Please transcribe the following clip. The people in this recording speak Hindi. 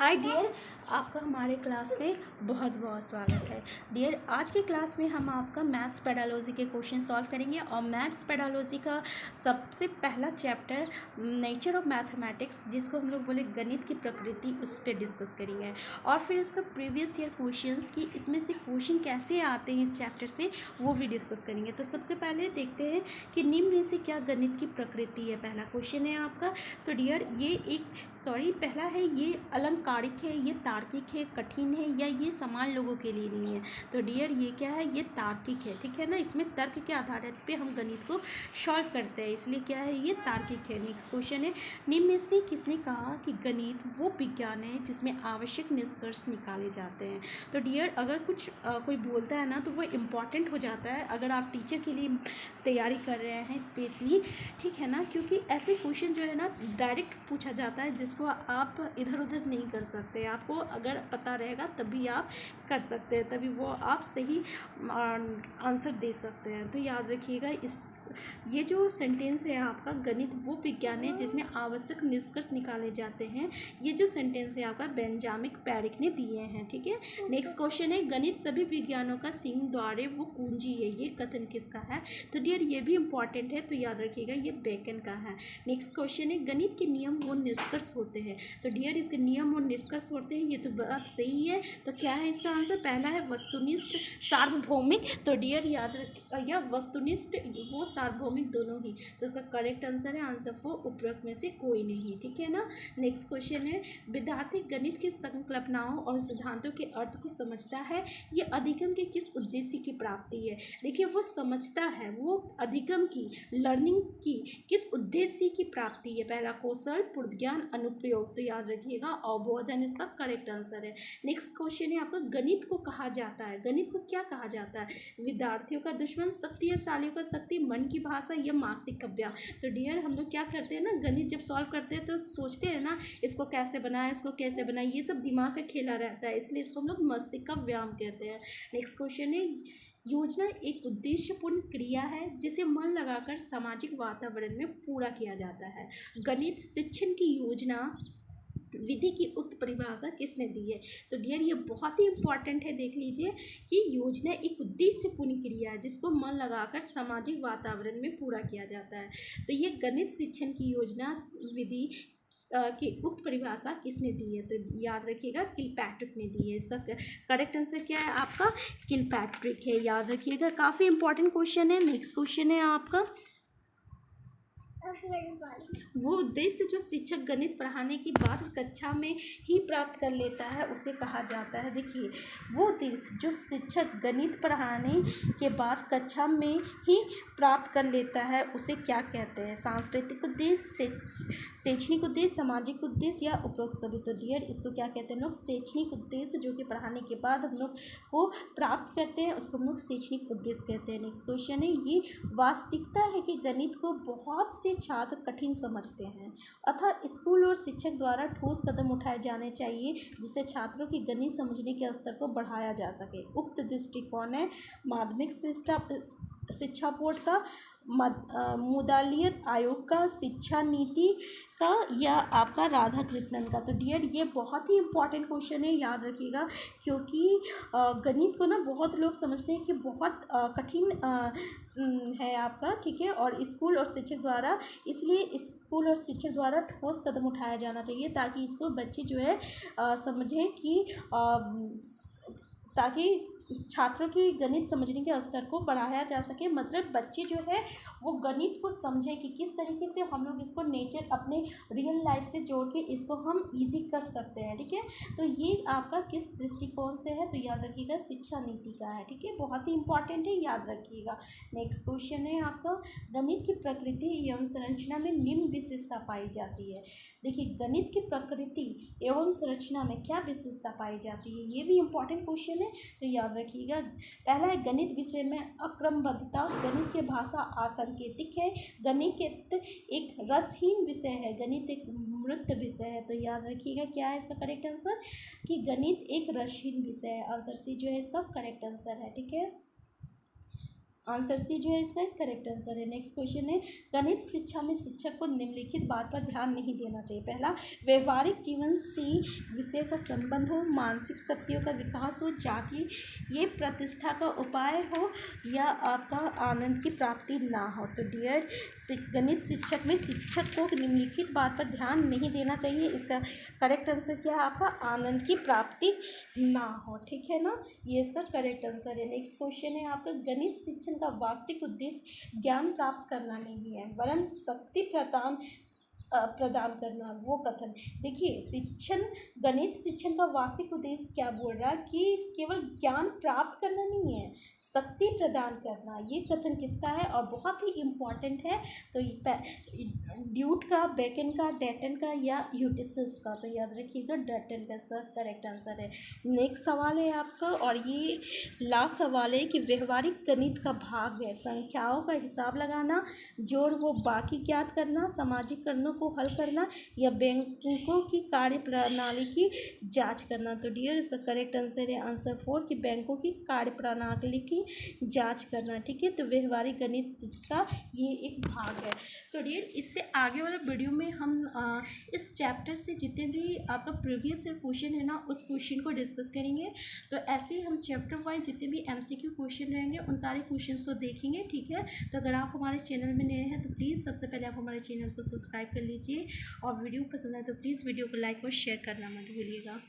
हाय डियर, आपका हमारे क्लास में बहुत बहुत स्वागत है। डियर, आज के क्लास में हम आपका मैथ्स पेडालॉजी के क्वेश्चन सॉल्व करेंगे और मैथ्स पेडालॉजी का सबसे पहला चैप्टर नेचर ऑफ मैथमेटिक्स, जिसको हम लोग बोले गणित की प्रकृति, उस पर डिस्कस करेंगे। और फिर इसका प्रीवियस ईयर क्वेश्चंस की इसमें से क्वेश्चन कैसे आते हैं इस चैप्टर से, वो भी डिस्कस करेंगे। तो सबसे पहले देखते हैं कि निम्न में से क्या गणित की प्रकृति है। पहला क्वेश्चन है आपका। तो डियर, ये पहला है, ये अलंकारिक है, ये तार्किक है, कठिन है, या ये समान लोगों के लिए नहीं है। तो डियर, ये क्या है, ये तार्किक है, ठीक है ना। इसमें तर्क के आधार पे हम गणित को सॉल्व करते हैं, इसलिए क्या है, ये तार्किक है। नेक्स्ट क्वेश्चन है, निम्न में से किसने कहा कि गणित वो विज्ञान है जिसमें आवश्यक निष्कर्ष निकाले जाते हैं। तो डियर, अगर कोई बोलता है ना तो वो इम्पॉर्टेंट हो जाता है अगर आप टीचर के लिए तैयारी कर रहे हैं स्पेशली, ठीक है ना। क्योंकि ऐसे क्वेश्चन जो है ना डायरेक्ट पूछा जाता है जिसको आप इधर उधर नहीं कर सकते। आपको अगर पता रहेगा तभी आप कर सकते हैं, तभी वो आप सही आंसर दे सकते हैं। तो याद रखिएगा, ये जो सेंटेंस है आपका, गणित वो विज्ञान है जिसमें आवश्यक निष्कर्ष निकाले जाते हैं, ये जो सेंटेंस है आपका बेंजामिन पेरिक ने दिए हैं, ठीक है। नेक्स्ट क्वेश्चन है, गणित सभी विज्ञानों का सिंह द्वारे वो कुंजी है, ये कथन किसका है। तो डियर, ये भी इंपॉर्टेंट है, तो याद रखिएगा ये बेकन का है। नेक्स्ट क्वेश्चन है, गणित के नियम और निष्कर्ष होते हैं। तो डियर, इसके नियम और निष्कर्ष होते हैं, ये तो बात सही है। तो क्या है इसका आंसर, पहला है वस्तुनिष्ठ सार्वभौमिक। तो डियर याद रख, या वस्तुनिष्ठ वो सार्वभौमिक दोनों ही। तो इसका करेक्ट आंसर है आंसर 4, उपरोक्त में से कोई नहीं, ठीक है ना। नेक्स्ट क्वेश्चन है, विद्यार्थी गणित की संकल्पनाओं और सिद्धांतों के अर्थ को समझता है, ये अधिगम के किस उद्देश्य की प्राप्ति है। देखिए, वो समझता है, वो अधिगम की, लर्निंग की किस उद्देश्य की प्राप्ति है। पहला कौशल, पूर्व ज्ञान, अनुप्रयोग। तो याद रखिएगा अवबोधन इसका करेक्ट आंसर है। नेक्स्ट क्वेश्चन है आपका, गणित को कहा जाता है, गणित को क्या कहा जाता है। विद्यार्थियों का दुश्मन, शक्तिशालियों का शक्ति, मन की भाषा, या मास्तिक काव्य। तो डियर, हम लोग क्या करते हैं ना, गणित जब सॉल्व करते हैं तो सोचते हैं ना इसको कैसे बनाए, इसको कैसे बनाए, ये सब दिमाग का खेला रहता है, इसलिए इसको हम लोग मस्तिष्क का व्यायाम कहते हैं। नेक्स्ट क्वेश्चन है, योजना एक उद्देश्यपूर्ण क्रिया है जिसे मन लगाकर सामाजिक वातावरण में पूरा किया जाता है। गणित शिक्षण की योजना विधि की उक्त परिभाषा किसने दी है। तो डियर, ये बहुत ही इंपॉर्टेंट है, देख लीजिए कि योजना एक उद्देश्यपूर्ण क्रिया है जिसको मन लगाकर सामाजिक वातावरण में पूरा किया जाता है। तो ये गणित शिक्षण की योजना विधि की उक्त परिभाषा किसने दी है। तो याद रखिएगा किलपैट्रिक ने दी है। इसका करेक्ट आंसर क्या है आपका, किलपैट्रिक है, याद रखिएगा। काफ़ी इंपॉर्टेंट क्वेश्चन है। नेक्स्ट क्वेश्चन है आपका, वो उद्देश्य जो शिक्षक गणित पढ़ाने की बाद कक्षा में ही प्राप्त कर लेता है उसे कहा जाता है। देखिए, वो उद्देश्य जो शिक्षक गणित पढ़ाने के बाद कक्षा में ही प्राप्त कर लेता है उसे क्या कहते हैं। सांस्कृतिक उद्देश्य, शैक्षणिक उद्देश्य, सामाजिक उद्देश्य, या उपरोक्त सभी। तो डियर, इसको क्या कहते हैं हम लोग, शैक्षणिक उद्देश्य, जो कि पढ़ाने के बाद हम लोग को प्राप्त करते हैं उसको हम लोग शैक्षणिक उद्देश्य कहते हैं। नेक्स्ट क्वेश्चन है, ये वास्तविकता है कि गणित को बहुत से छात्र कठिन समझते हैं, अतः स्कूल और शिक्षक द्वारा ठोस कदम उठाए जाने चाहिए जिससे छात्रों की गणित समझने के स्तर को बढ़ाया जा सके। उक्त दृष्टिकोण है माध्यमिक शिक्षा बोर्ड का, मुदालियत आयोग का, शिक्षा नीति का, या आपका राधा कृष्णन का। तो डियर, ये बहुत ही इंपॉर्टेंट क्वेश्चन है, याद रखिएगा। क्योंकि गणित को ना बहुत लोग समझते हैं कि बहुत कठिन है आपका, ठीक है। और स्कूल और शिक्षक द्वारा, इसलिए स्कूल और शिक्षक द्वारा ठोस कदम उठाया जाना चाहिए ताकि इसको बच्चे जो है समझें कि ताकि छात्रों की गणित समझने के स्तर को बढ़ाया जा सके। मतलब बच्चे जो है वो गणित को समझें कि किस तरीके से हम लोग इसको नेचर अपने रियल लाइफ से जोड़ के इसको हम इजी कर सकते हैं, ठीक है। तो ये आपका किस दृष्टिकोण से है, तो याद रखिएगा शिक्षा नीति का है, ठीक है। बहुत ही इंपॉर्टेंट है, याद रखिएगा। नेक्स्ट क्वेश्चन है आपका, गणित की प्रकृति एवं संरचना में निम्न विशेषता पाई जाती है। देखिए, गणित की प्रकृति एवं संरचना में क्या विशेषता पाई जाती है, ये भी इंपॉर्टेंट क्वेश्चन है। तो याद रखिएगा, पहला है गणित विषय में अक्रमबद्धता, गणित की भाषा असंकेतिक है, गणित एक रसहीन विषय है, गणित एक मृत विषय है। तो याद रखिएगा क्या है इसका करेक्ट आंसर, कि गणित एक रसहीन विषय है। आंसर सी जो है इसका करेक्ट आंसर है, ठीक है। आंसर सी जो है इसका करेक्ट आंसर है। नेक्स्ट क्वेश्चन है, गणित शिक्षा में शिक्षक को निम्नलिखित बात पर ध्यान नहीं देना चाहिए। पहला, व्यवहारिक जीवन से विषय का संबंध हो, मानसिक शक्तियों का विकास हो, जाति ये प्रतिष्ठा का उपाय हो, या आपका आनंद की प्राप्ति ना हो। तो डियर, गणित शिक्षक में शिक्षक को निम्नलिखित बात पर ध्यान नहीं देना चाहिए। इसका करेक्ट आंसर क्या है आपका, आनंद की प्राप्ति ना हो। ठीक है ना, ये इसका करेक्ट आंसर है। नेक्स्ट क्वेश्चन है आपका, गणित शिक्षण का वास्तविक उद्देश्य ज्ञान प्राप्त करना नहीं है वरन शक्ति प्रदान करना। वो कथन देखिए, शिक्षण, गणित शिक्षण का वास्तविक उद्देश्य क्या बोल रहा है कि केवल ज्ञान प्राप्त करना नहीं है, शक्ति प्रदान करना। ये कथन किसका है और बहुत ही इम्पॉर्टेंट है। तो ड्यूट का, बेकन का, डेटन का या यूटिसिस का। तो याद रखिएगा डेटन का इसका करेक्ट आंसर है। नेक्स्ट सवाल है आपका, और ये लास्ट सवाल है कि व्यवहारिक गणित का भाग है संख्याओं का हिसाब लगाना, जोड़ व बाकी ज्ञात करना, सामाजिक कारणों को हल करना, या बैंकों की कार्य प्रणाली की जांच करना। तो डियर, इसका करेक्ट आंसर है आंसर 4 कि बैंकों की कार्य प्रणाली की जांच करना। ठीक है, तो व्यवहारिक गणित का ये एक भाग है। तो डियर, इससे आगे वाले वीडियो में हम इस चैप्टर से जितने भी आपका प्रीवियस क्वेश्चन है ना, उस क्वेश्चन को डिस्कस करेंगे। तो ऐसे ही हम चैप्टर वाइज जितने भी MCQ क्वेश्चन रहेंगे उन सारे क्वेश्चंस को देखेंगे। ठीक है, तो अगर आप हमारे चैनल में नए हैं तो प्लीज़ सबसे पहले आप हमारे चैनल को सब्सक्राइब कर लीजिए, और वीडियो पसंद आए तो प्लीज़ वीडियो को लाइक और शेयर करना मत भूलिएगा।